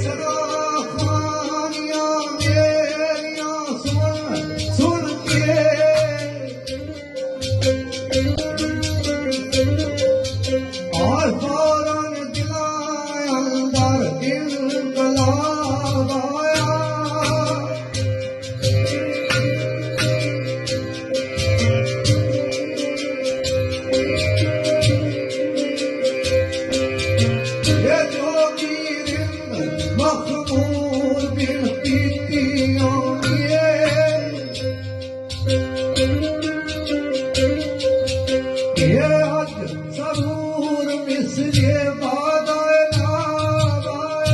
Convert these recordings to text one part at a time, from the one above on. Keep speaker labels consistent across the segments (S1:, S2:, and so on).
S1: सदा खानियां मेरियां सुन के और फौरन दिलाए अंदर इनकलाब आया। ये जोगी मखमूर बिन पीतियों ये हज सबूर मिसरे बादाए नाबाई।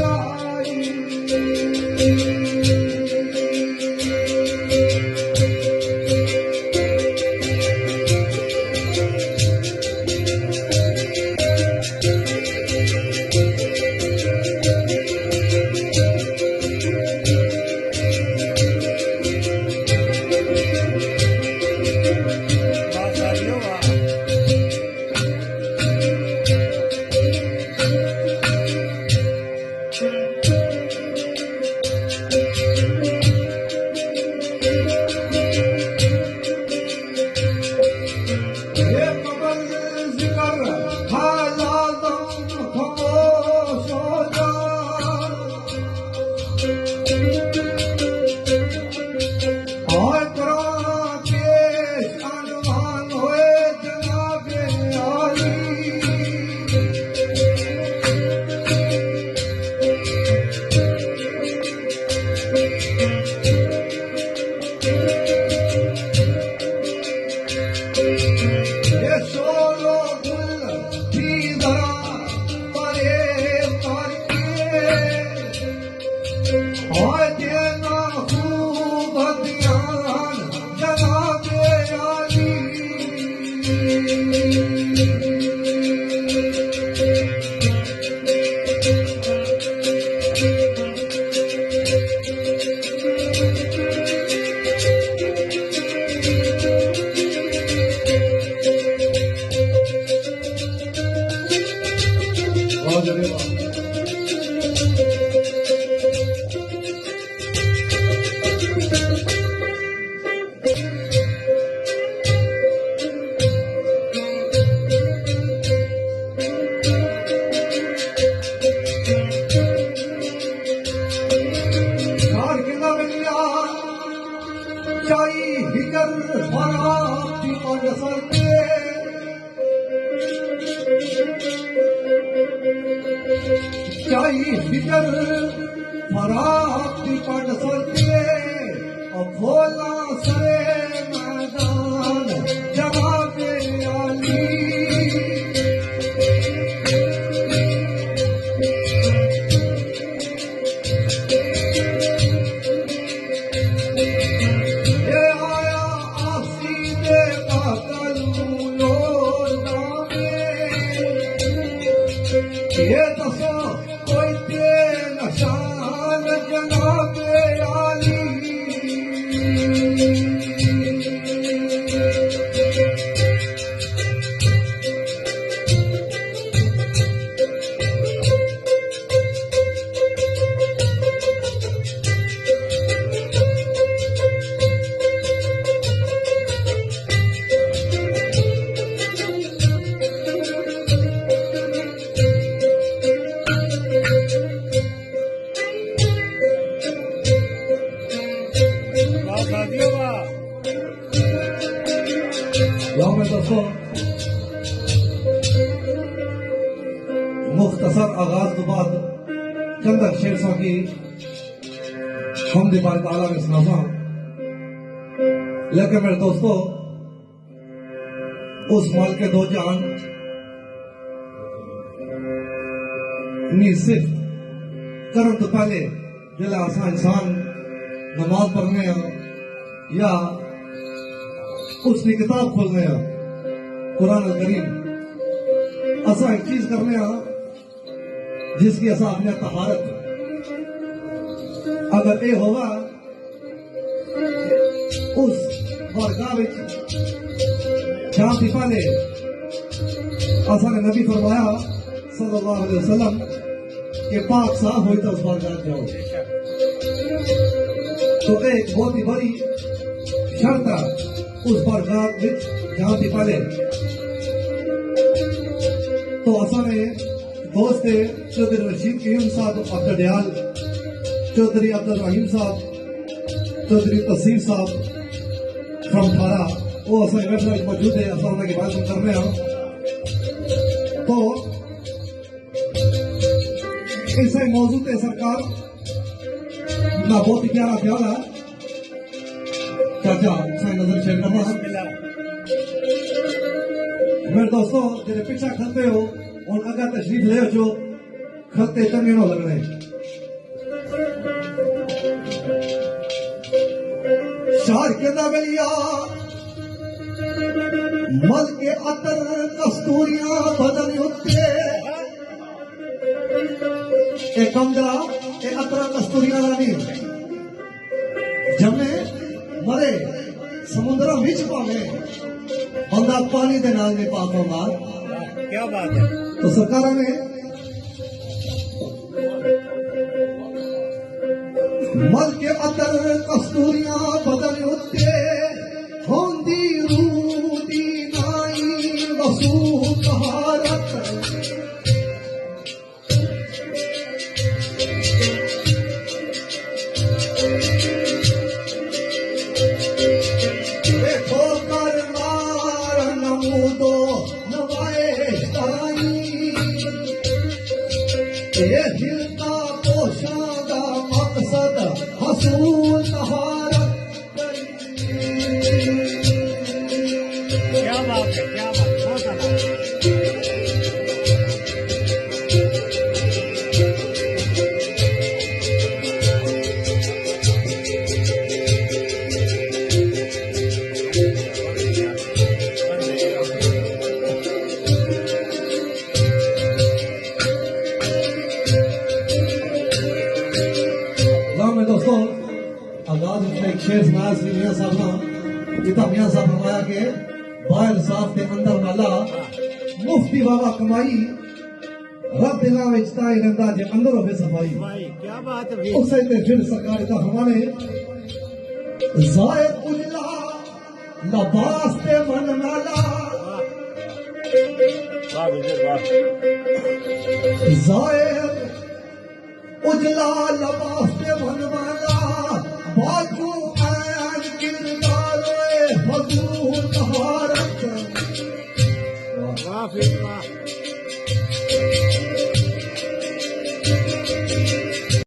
S1: फिकर फराती पड़ सकते और खोला सरे मैदान जवाबे आली। ये आया आसीदे का कलूलो नामे ये दसो कोई नशान जनाबे आली। में दोस्तों मुख्तसर आगाज तो बाद चंद शेर सा की हम दीपार ताला में सुना। लेकिन मेरे दोस्तों उस माल के दो जान नहीं सिर्फ करम तो पहले जिला आसान इंसान नमाज पढ़ने या उसकी किताब खोलने कुरान करीम असा एक चीज करने जिसकी असा अपने तहारत अगर ये होगा उस बारगाह शांति पाले असा ने नबी फरमाया सल्लल्लाहु अलैहि वसल्लम कि पाक साफ हो तो उस बारगाह जाओ। तो एक बहुत ही बड़ी शर्त है उस बारगाह विच जाने से पहले। तो असाने दोस्त चौधरी रशीद कीम साहब, अब्दुल दयाल चौधरी, अब्दुल रहीम साहब, चौधरी तसीर साहब फ्रॉम थारा, वो असानी वेबसाइट मौजूद है, असा उनकी बात कर रहे हैं। तो ऐसे मौजूद है सरकार ना बहुत ही प्यारा प्यारा चाचा साईं नजर शेख नवाज। मेरे दोस्तों जेरे पीछा खलते हो और अगर तशरीफ ले जो खलते चंगे न लग रहे। शार के दबलिया मल के अतर कस्तूरियां बदन उत्ते एक कमजरा एक अतरा कस्तूरियां रानी जमे मरे समुद्र विच पावे बंदा पानी दे नाल में पाक होगा।
S2: क्या बात है।
S1: तो सरकार ने मल के अतर कस्तूरियां बदन उत्ते होंदी रूदी नाई वसू कहारत हिलता पोशादा मकसद हसूल तहारत।
S2: क्या बात है, क्या बात, बहुत अच्छा।
S1: दोस्तों आगाज में एक शेर सुनाया श्री मियां साहब ने। इतना मियां साहब फरमाया कि बाहर साफ के अंदर नाला मुफ्ती बाबा कमाई रब दिला विच ताई रंदा जे अंदर होवे सफाई।
S2: भाई क्या बात है।
S1: उससे ते फिर सरकार का फरमाने जायद उजला लबास ते मन नाला
S2: वाह गुजर वाह।
S1: जायद उजला लबास